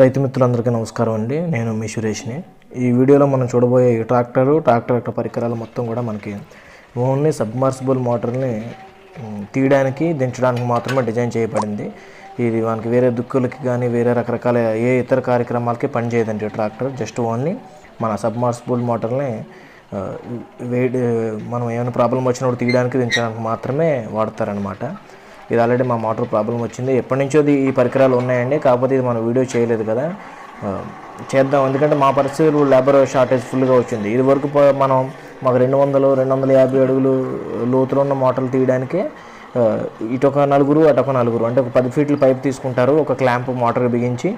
రైతు మిత్రులందరికీ నమస్కారం అండి. నేను మీ సురేష్ని. ఈ వీడియోలో మనం చూడబోయే ట్రాక్టర్ యొక్క పరికరాలు మొత్తం కూడా మనకి ఓన్లీ సబ్మర్సిబుల్ మోటార్ని తీయడానికి దించడానికి మాత్రమే డిజైన్ చేయబడింది. ఇది మనకి వేరే దుక్కులకి కానీ వేరే రకరకాల ఏ ఇతర కార్యక్రమాలకి పనిచేయదండి. ట్రాక్టర్ జస్ట్ ఓన్లీ మన సబ్మర్సిబుల్ మోటార్ని వేడి మనం ఏమైనా ప్రాబ్లం వచ్చినప్పుడు తీయడానికి దించడానికి మాత్రమే వాడతారనమాట. ఇది ఆల్రెడీ మా మోటార్ ప్రాబ్లం వచ్చింది. ఎప్పటి నుంచో ఈ పరికరాలు ఉన్నాయండి. కాకపోతే ఇది మనం వీడియో చేయలేదు కదా, చేద్దాం. ఎందుకంటే మా పరిస్థితులు లేబర్ షార్టేజ్ ఫుల్గా వచ్చింది. ఇది వరకు మాకు 250 అడుగులు లోతులో ఉన్న మోటార్లు తీయడానికి ఇటు ఒక నలుగురు అటు ఒక నలుగురు, అంటే ఒక 10 ఫీట్ల పైప్ తీసుకుంటారు. ఒక క్లాంప్ మోటార్ బిగించి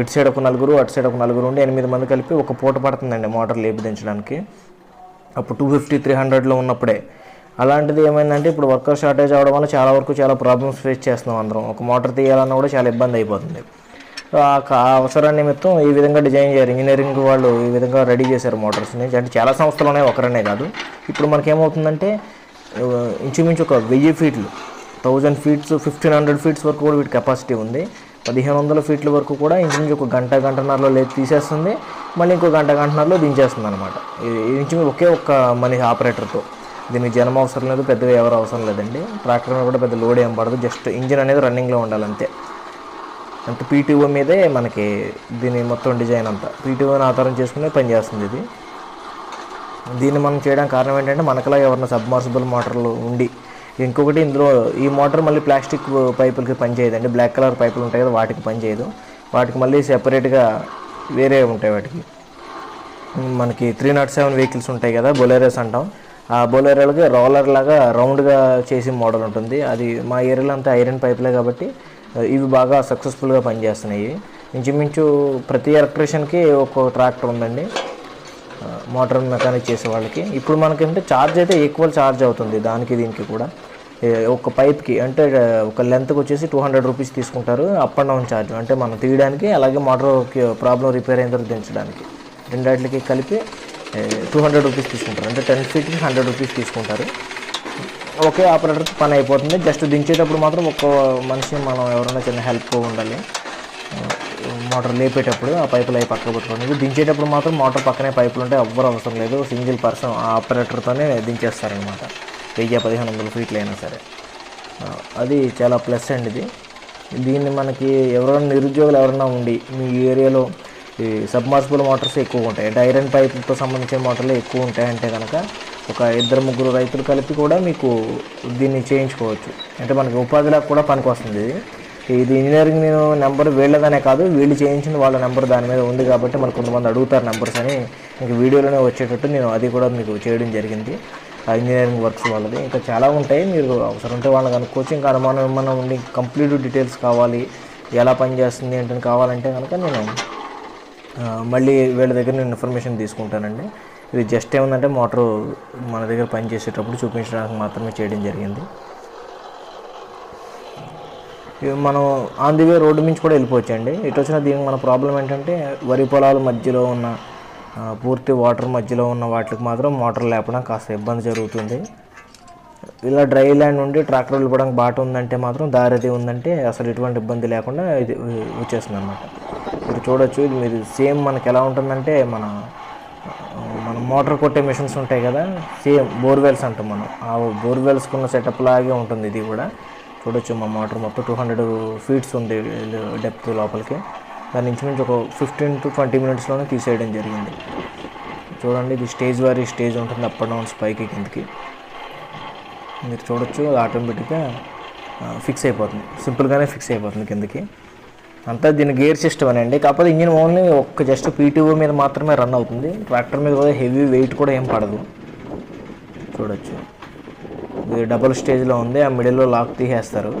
ఇటు సైడ్ ఒక నలుగురు అటు సైడ్ ఒక నలుగురు ఉండి 8 మంది కలిపి ఒక పూట పడుతుందండి మోటార్ లేపి దించడానికి. అప్పుడు 250-300లో ఉన్నప్పుడే. అలాంటిది ఏమైందంటే ఇప్పుడు వర్కర్ షార్టేజ్ అవ్వడం వల్ల చాలా ప్రాబ్లమ్స్ ఫేస్ చేస్తున్నాం అందరం. ఒక మోటార్ తీయాలన్నా కూడా చాలా ఇబ్బంది అయిపోతుంది. ఆ అవసరాన్ని నిమిత్తం ఈ విధంగా డిజైన్ చేయారు. ఇంజనీరింగ్ వాళ్ళు ఈ విధంగా రెడీ చేశారు మోటార్స్ని. అంటే చాలా సంస్థలు ఉన్నాయి, ఒకరనే కాదు. ఇప్పుడు మనకేమవుతుందంటే ఇంచుమించు ఒక 1000 ఫీట్లు 1000 ఫీట్స్ 1500 ఫీట్స్ వరకు కూడా వీటి కెపాసిటీ ఉంది. 1500 ఫీట్ల వరకు కూడా ఇంచుమించు ఒక గంటన్నరలో తీసేస్తుంది. మళ్ళీ ఇంకో గంటన్నరలో దించేస్తుంది అనమాట. ఇంచుమించు ఒకే ఒక్క మనిషి ఆపరేటర్తో. దీనికి జనం అవసరం లేదు, పెద్దగా ఎవరు అవసరం లేదండి. ట్రాక్టర్ మీద కూడా పెద్ద లోడ్ ఏం పడదు. జస్ట్ ఇంజిన్ అనేది రన్నింగ్లో ఉండాలి అంతే. అంటే పీటీఓ మీదే మనకి దీని మొత్తం డిజైన్ అంతా పీటీఓని ఆధారం చేసుకునే పనిచేస్తుంది ఇది. దీన్ని మనం చేయడానికి కారణం ఏంటంటే మనకలా ఎవరైనా సబ్మర్సిబుల్ మోటార్లు ఉండి, ఇంకొకటి ఇందులో ఈ మోటార్ మళ్ళీ ప్లాస్టిక్ పైపులకి పనిచేయదండి. బ్లాక్ కలర్ పైపులు ఉంటాయి కదా, వాటికి పనిచేయదు. వాటికి మళ్ళీ సెపరేట్గా వేరే ఉంటాయి. వాటికి మనకి 307 వెహికల్స్ ఉంటాయి కదా, బొలెరోస్ అంటాం. ఆ బొలెరోలకి రోలర్ లాగా రౌండ్గా చేసి మోడల్ ఉంటుంది. అది మా ఏరియాలో అంతా ఐరన్ పైపులే కాబట్టి ఇవి బాగా సక్సెస్ఫుల్గా పనిచేస్తున్నాయి. ఇంచుమించు ప్రతి ఎలక్ట్రీషియన్కి ఒక ట్రాక్టర్ ఉందండి, మోటార్ మెకానిక్ చేసే వాళ్ళకి. ఇప్పుడు మనకంటే ఛార్జ్ అయితే ఈక్వల్ ఛార్జ్ అవుతుంది దానికి దీనికి కూడా. ఒక పైప్కి అంటే ఒక లెంత్కి వచ్చేసి 200 రూపీస్ తీసుకుంటారు అప్ అండ్ డౌన్ ఛార్జ్. అంటే మనం తీయడానికి అలాగే మోటార్కి ప్రాబ్లం రిపేర్ అయిన తర్వాత దించడానికి రెండింటికి కలిపి 200 రూపీస్ తీసుకుంటారు. అంటే 10 ఫీట్కి 100 రూపీస్ తీసుకుంటారు. ఒకే ఆపరేటర్కి పని అయిపోతుంది. జస్ట్ దించేటప్పుడు మాత్రం ఒక్క మనిషి మనం ఎవరైనా చిన్న హెల్ప్ ఉండాలి. మోటార్ లేపేటప్పుడు ఆ పైపులు అవి పక్కన పెట్టుకోండి. దించేటప్పుడు మాత్రం మోటార్ పక్కనే పైపులు ఉంటే ఎవ్వరు అవసరం లేదు. సింగిల్ పర్సన్ ఆ ఆపరేటర్తోనే దించేస్తారనమాట. 1000-1500 ఫీట్లు అయినా సరే. అది చాలా ప్లస్ అండి ఇది. దీన్ని మనకి ఎవరైనా నిరుద్యోగులు ఎవరైనా ఉండి మీ ఏరియాలో ఈ సబ్మర్సిబుల్ మోటార్స్ ఎక్కువ ఉంటాయి, అంటే ఐరన్ పైపులతో సంబంధించిన మోటార్లు ఎక్కువ ఉంటాయంటే కనుక ఒక 2-3 రైతులు కలిపి కూడా మీకు దీన్ని చేయించుకోవచ్చు. అంటే మనకి ఉపాధిలా కూడా పనికి వస్తుంది. ఇది ఇంజనీరింగ్ నెంబర్ వీళ్ళదనే కాదు, వీళ్ళు చేయించిన వాళ్ళ నెంబర్ దాని మీద ఉంది కాబట్టి మనకు కొంతమంది అడుగుతారు నెంబర్స్ అని. ఇంక వీడియోలోనే వచ్చేటట్టు నేను అది కూడా మీకు చేయడం జరిగింది. ఆ ఇంజనీరింగ్ వర్క్స్ వాళ్ళది ఇంకా చాలా ఉంటాయి. మీరు అవసరం ఉంటే వాళ్ళని కనుక్కోవచ్చు. ఇంకా అనుమానం ఉండి కంప్లీట్ డీటెయిల్స్ కావాలి, ఎలా పనిచేస్తుంది ఏంటని కావాలంటే కనుక నేను మళ్ళీ వీళ్ళ దగ్గర నేను ఇన్ఫర్మేషన్ తీసుకుంటానండి. ఇది జస్ట్ ఏముందంటే మోటారు మన దగ్గర పనిచేసేటప్పుడు చూపించడానికి మాత్రమే చేయడం జరిగింది. మనం ఆన్ ది వే రోడ్డు నుంచి కూడా వెళ్ళిపోవచ్చండి. ఇటు వచ్చిన దీనికి మన ప్రాబ్లం ఏంటంటే వరి పొలాల మధ్యలో ఉన్న పూర్తి వాటర్ మధ్యలో ఉన్న వాటికి మాత్రం మోటార్ లేపడం కాస్త ఇబ్బంది జరుగుతుంది. ఇలా డ్రై ల్యాండ్ నుండి ట్రాక్టర్ వెళ్ళిపోవడానికి బాట ఉందంటే మాత్రం దారి ఉందంటే అసలు ఎటువంటి ఇబ్బంది లేకుండా ఇది వచ్చేస్తుంది అన్నమాట. మీరు చూడొచ్చు. ఇది మీరు సేమ్ మనకి ఎలా ఉంటుందంటే మన మోటార్ కొట్టే మిషన్స్ ఉంటాయి కదా, సేమ్ బోర్వెల్స్ అంటాం మనం. ఆ బోర్వెల్స్కి ఉన్న సెటప్ లాగే ఉంటుంది ఇది కూడా. చూడొచ్చు మా మోటార్ మొత్తం 200 ఫీట్స్ ఉంది డెప్త్ లోపలికి. దాని ఇంచుమించు ఒక 15-20 మినిట్స్లోనే తీసేయడం జరిగింది. చూడండి, ఇది స్టేజ్ వారీ స్టేజ్ ఉంటుంది, అప్ అండ్ డౌన్స్ పైకి కిందకి. మీరు చూడొచ్చు, ఆటోమేటిక్గా ఫిక్స్ అయిపోతుంది, సింపుల్గానే ఫిక్స్ అయిపోతుంది కిందకి. అంతా దీని గేర్ సిస్టమ్ అండి. కాకపోతే ఇంజిన్ ఓన్లీ ఒక్క జస్ట్ పీటీఓ మీద మాత్రమే రన్ అవుతుంది. ట్రాక్టర్ మీద కూడా హెవీ వెయిట్ కూడా ఏం పడదు. చూడొచ్చు, ఇది డబుల్ స్టేజ్లో ఉంది. ఆ మిడిల్లో లాక్ తీసేస్తారు.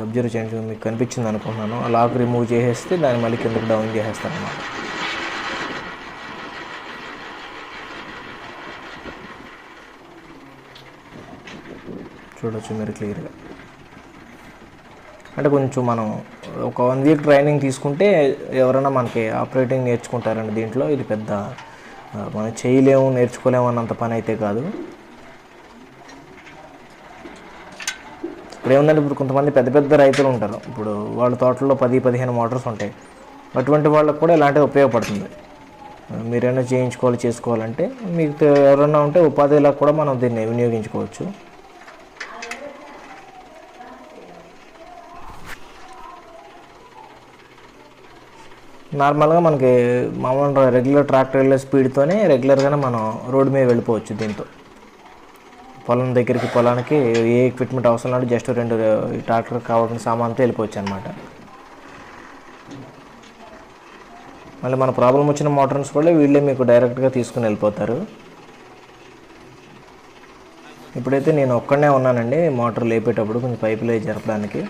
అబ్జర్వ్ చేయండి, మీకు కనిపించింది అనుకుంటున్నాను. ఆ లాక్ రిమూవ్ చేసేస్తే దాన్ని మళ్ళీ కిందకి డౌన్ చేసేస్తారు అన్నమాట. చూడొచ్చు మీరు క్లియర్గా. అంటే కొంచెం మనం ఒక 1 వీక్ ట్రైనింగ్ తీసుకుంటే ఎవరైనా మనకి ఆపరేటింగ్ నేర్చుకుంటారండి దీంట్లో. ఇది పెద్ద మనం చేయలేము నేర్చుకోలేము అన్నంత పని అయితే కాదు. ఇప్పుడు ఏముందంటే, ఇప్పుడు కొంతమంది పెద్ద పెద్ద రైతులు ఉంటారు, ఇప్పుడు వాళ్ళ తోటల్లో 10-15 మోటార్స్ ఉంటాయి. అటువంటి వాళ్ళకు కూడా ఇలాంటివి ఉపయోగపడుతుంది. మీరైనా చేసుకోవాలంటే మీకు ఎవరైనా ఉంటే ఉపాధిలా కూడా మనం దీన్ని వినియోగించుకోవచ్చు. నార్మల్గా మనకి మామూలు రెగ్యులర్ ట్రాక్టర్ వెళ్ళే స్పీడ్తోనే రెగ్యులర్గానే మనం రోడ్డు మీద వెళ్ళిపోవచ్చు. దీంతో పొలానికి ఏ ఎక్విప్మెంట్ అవసరం లేదు, జస్ట్ 2 ట్రాక్టర్ కావాల్సిన సామాన్తో వెళ్ళిపోవచ్చు అనమాట. మళ్ళీ మన ప్రాబ్లం వచ్చిన మోటార్స్ కూడా వీళ్ళే మీకు డైరెక్ట్గా తీసుకుని వెళ్ళిపోతారు. ఇప్పుడైతే నేను ఒక్కడనే ఉన్నానండి మోటార్ లేపేటప్పుడు, కొంచెం పైపులు జరపడానికి.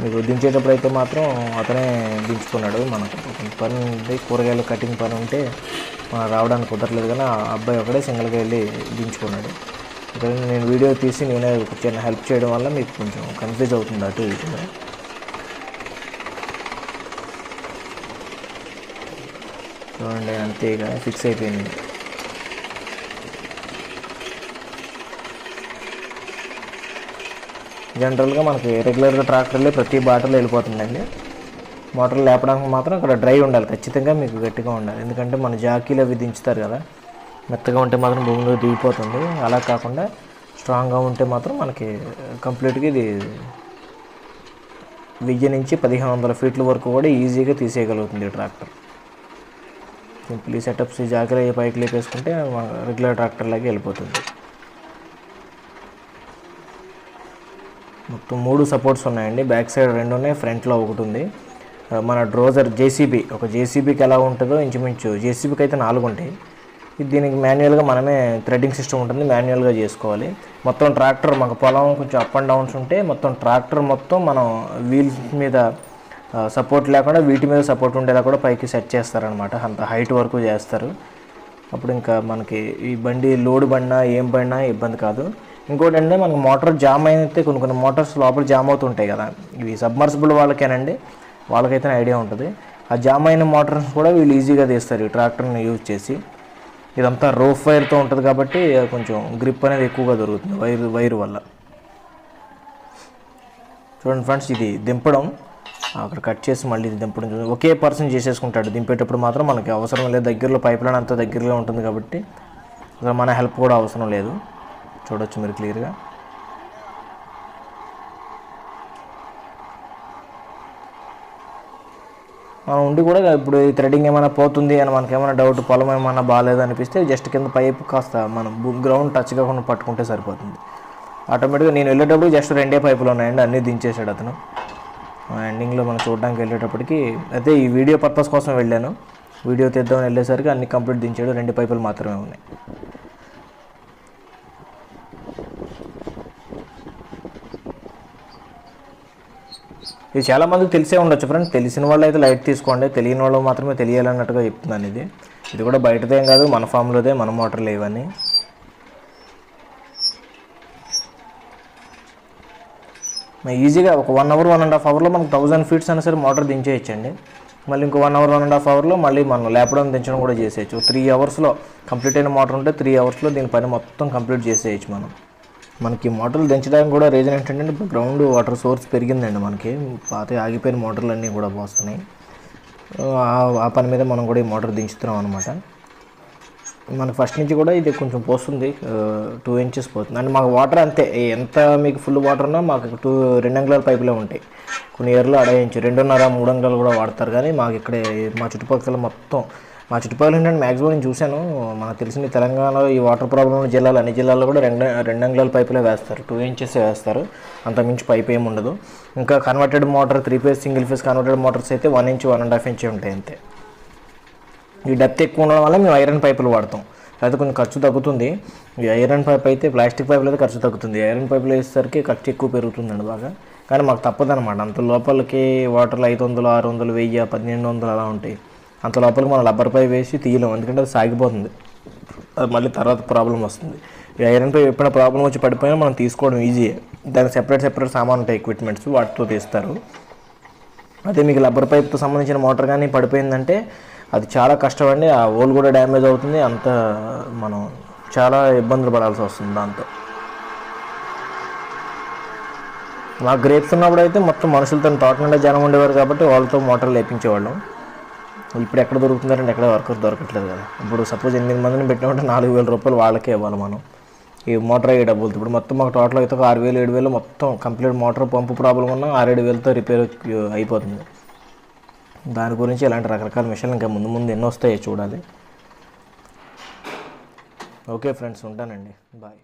మీకు దించేటప్పుడు అయితే మాత్రం అతనే దించుకున్నాడు. మనకు కొంచెం పని ఉంది, కూరగాయలు కటింగ్ పని ఉంటే మనం రావడానికి కుదరలేదు, కానీ ఆ అబ్బాయి ఒకడే సింగిల్గా వెళ్ళి దించుకున్నాడు. ఇక్కడ నేను వీడియో తీసి నేనే చిన్న హెల్ప్ చేయడం వల్ల మీకు కొంచెం కన్ఫ్యూజ్ అవుతుంది అటు ఇటుగా. చూడండి, అంతేగా ఫిక్స్ అయిపోయింది. జనరల్గా మనకి రెగ్యులర్గా ట్రాక్టర్లే ప్రతి బాటలో వెళ్ళిపోతుందండి. మోటార్ లేపడానికి మాత్రం అక్కడ డ్రై ఉండాలి, ఖచ్చితంగా మీకు గట్టిగా ఉండాలి. ఎందుకంటే మన జాకీలు అవి దించుతారు కదా, మెత్తగా ఉంటే మాత్రం భూమిలో దిగిపోతుంది. అలా కాకుండా స్ట్రాంగ్గా ఉంటే మాత్రం మనకి కంప్లీట్గా ఇది 1000 నుంచి 1500 ఫీట్ల వరకు కూడా ఈజీగా తీసేయగలుగుతుంది ట్రాక్టర్. సింపుల్ సెటప్స్ జాకీలు పైకి లేపేసుకుంటే రెగ్యులర్ ట్రాక్టర్ లాగే వెళ్ళిపోతుంది. మొత్తం 3 సపోర్ట్స్ ఉన్నాయండి. బ్యాక్ సైడ్ 2 ఉన్నాయి, ఫ్రంట్లో 1 ఉంది. మన డ్రోజర్ ఒక జేసీబీకి ఎలా ఉంటుందో ఇంచుమించు జేసీబీకి అయితే 4 ఉంటాయి. దీనికి మాన్యువల్గా మనమే థ్రెడ్డింగ్ సిస్టమ్ ఉంటుంది, మాన్యువల్గా చేసుకోవాలి. మొత్తం ట్రాక్టర్ మాకు పొలం కొంచెం అప్ అండ్ డౌన్స్ ఉంటే మొత్తం ట్రాక్టర్ మొత్తం మనం వీల్స్ మీద సపోర్ట్ లేకుండా వీటి మీద సపోర్ట్ ఉండేలా కూడా పైకి సెట్ చేస్తారనమాట. అంత హైట్ వరకు చేస్తారు. అప్పుడు ఇంకా మనకి ఈ బండి లోడ్ పడినా ఏం పడినా ఇబ్బంది కాదు. ఇంకోటి అంటే మనకు మోటార్ జామ్ అయితే కొన్ని మోటార్స్ లోపల జామ్ అవుతుంటాయి కదా, ఇవి సబ్మర్సిబుల్ వాళ్ళకేనండి, వాళ్ళకైతే ఐడియా ఉంటుంది. ఆ జామ్ అయిన మోటార్స్ కూడా వీళ్ళు ఈజీగా తీస్తారు ఈ ట్రాక్టర్ని యూజ్ చేసి. ఇదంతా రోఫ్ వైర్తో ఉంటుంది కాబట్టి కొంచెం గ్రిప్ అనేది ఎక్కువగా దొరుకుతుంది వైర్ వల్ల. చూడండి ఫ్రెండ్స్, ఇది దింపడం అక్కడ కట్ చేసి మళ్ళీ దింపడం ఒకే పర్సన్ చేసేసుకుంటాడు. దింపేటప్పుడు మాత్రం మనకి అవసరం లేదు, దగ్గరలో పైప్ లైన్ అంతా దగ్గరలో ఉంటుంది కాబట్టి మన హెల్ప్ కూడా అవసరం లేదు. చూడొచ్చు మీరు క్లియర్గా. మనం ఉండి కూడా ఇప్పుడు ఈ థ్రెడింగ్ ఏమైనా పోతుంది అని మనకేమైనా డౌట్, పొలం ఏమైనా బాగాలేదు అనిపిస్తే జస్ట్ కింద పైప్ కాస్త మనం గ్రౌండ్ టచ్ కాకుండా పట్టుకుంటే సరిపోతుంది. ఆటోమేటిక్గా నేను వెళ్ళేటప్పుడు జస్ట్ 2 పైపులు ఉన్నాయండి, అన్నీ దించేసాడు అతను. ఎండింగ్లో మనం చూడడానికి వెళ్ళేటప్పటికి అయితే ఈ వీడియో పర్పస్ కోసం వెళ్ళాను, వీడియో తీద్దామని వెళ్ళేసరికి అన్ని కంప్లీట్ దించాడు, 2 పైపులు మాత్రమే ఉన్నాయి. ఇది చాలామందికి తెలిసే ఉండొచ్చు ఫ్రెండ్స్, తెలిసిన వాళ్ళు అయితే లైట్ తీసుకోండి, తెలియని వాళ్ళు మాత్రమే తెలియాలన్నట్టుగా చెప్తున్నాను. ఇది కూడా బయటదేం కాదు, మన ఫామ్లోదే, మన మోటార్లు ఇవన్నీ. ఈజీగా ఒక 1 అవర్ 1.5 అవర్లో మనకు 1000 ఫీట్స్ అయినా సరే మోటార్ దించేయచ్చండి. మళ్ళీ ఇంకో 1 అవర్ 1.5 అవర్లో మళ్ళీ మనం లేపడం దించడం కూడా చేసేయచ్చు. 3 అవర్స్లో కంప్లీట్ అయిన మోటార్ ఉంటే 3 అవర్స్లో దీని పని మొత్తం కంప్లీట్ చేసేయచ్చు మనం. మనకి మోటార్లు దించడానికి కూడా రీజన్ ఏంటంటే ఇప్పుడు గ్రౌండ్ వాటర్ సోర్స్ పెరిగిందండి, మనకి పాత ఆగిపోయిన మోటార్లు అన్నీ కూడా వస్తున్నాయి. ఆ పని మీద మనం కూడా ఈ మోటార్ దించుతున్నాం అనమాట. మనకు ఫస్ట్ నుంచి కూడా ఇది కొంచెం పోస్తుంది, 2 ఇంచెస్ పోతుంది. అండ్ మాకు వాటర్ అంతే, ఎంత మీకు ఫుల్ వాటర్ ఉన్నా మాకు 2 అంగుళాల పైపులే ఉంటాయి. కొన్ని ఇయర్లో 2.5 ఇంచు 2.5-3 అంగుళాలు కూడా వాడతారు. కానీ మాకు ఇక్కడే మా చుట్టుపక్కల మొత్తం మా చుట్టుపక్కల ఏంటంటే మ్యాక్సిమం నేను చూశాను, మనకు తెలిసిన తెలంగాణలో ఈ వాటర్ ప్రాబ్లం జిల్లాలు అన్ని జిల్లాల్లో కూడా 2 అంగుళాల పైపులే వేస్తారు, 2 ఇంచెస్ వేస్తారు, అంతకుమించి పైప్ ఏమి ఉండదు. ఇంకా converted motor 3 phase single phase converted Motors అయితే 1 ఇంచు 1.5 ఇంచు ఉంటాయి అంతే. ఈ డెప్త్ ఎక్కువ ఉండడం వల్ల మేము ఐరన్ పైపులు వాడతాం, అయితే కొంచెం ఖర్చు తగ్గుతుంది. ఈ ఐరన్ పైప్ అయితే ప్లాస్టిక్ పైపులు అయితే ఖర్చు తగ్గుతుంది, ఐరన్ పైపులు వేసేసరికి ఖర్చు ఎక్కువ పెరుగుతుందండి బాగా. కానీ మాకు తప్పదనమాట, అంత లోపలికి వాటర్లు 500, 600, 1000, 1200 అలా ఉంటాయి. అంత లోపలికి మనం రబ్బర్ పైప్ వేసి తీయలేం, ఎందుకంటే అది సాగిపోతుంది, అది మళ్ళీ తర్వాత ప్రాబ్లం వస్తుంది. ఈ ఐరన్ పైప్ ఎప్పుడైనా ప్రాబ్లం వచ్చి పడిపోయినా మనం తీసుకోవడం ఈజీ, దానికి సెపరేట్ సామాన్ ఉంటాయి, ఎక్విప్మెంట్స్, వాటితో తీస్తారు. అదే మీకు రబ్బర్ పైప్తో సంబంధించిన మోటార్ కానీ పడిపోయిందంటే అది చాలా కష్టం అండి, ఆ హోల్ కూడా డ్యామేజ్ అవుతుంది, అంత మనం చాలా ఇబ్బందులు పడాల్సి వస్తుంది దాంతో. మా గ్రేప్స్ ఉన్నప్పుడు అయితే మొత్తం మనుషులతో తోట నిండా జనం ఉండేవారు కాబట్టి వాళ్ళతో మోటార్లు వేయించేవాళ్ళం. ఇప్పుడు ఎక్కడ దొరుకుతున్నారంటే ఎక్కడ వర్కర్ దొరకట్లేదు కదా. ఇప్పుడు సపోజ్ 8 మందిని పెట్టామంటే 4,000 రూపాయలు వాళ్ళకే ఇవ్వాలి మనం ఈ మోటార్ అయ్యే డబ్బులతో. ఇప్పుడు మొత్తం మాకు టోటల్ అయితే 6,000 7,000 మొత్తం కంప్లీట్ మోటార్ పంపు ప్రాబ్లం ఉన్నా 6,000-7,000తో రిపేర్ అయిపోతుంది. దాని గురించి ఇలాంటి రకరకాల మిషన్లు ఇంకా ముందు ముందు ఎన్నో వస్తాయో చూడాలి. ఓకే ఫ్రెండ్స్, ఉంటానండి, బాయ్.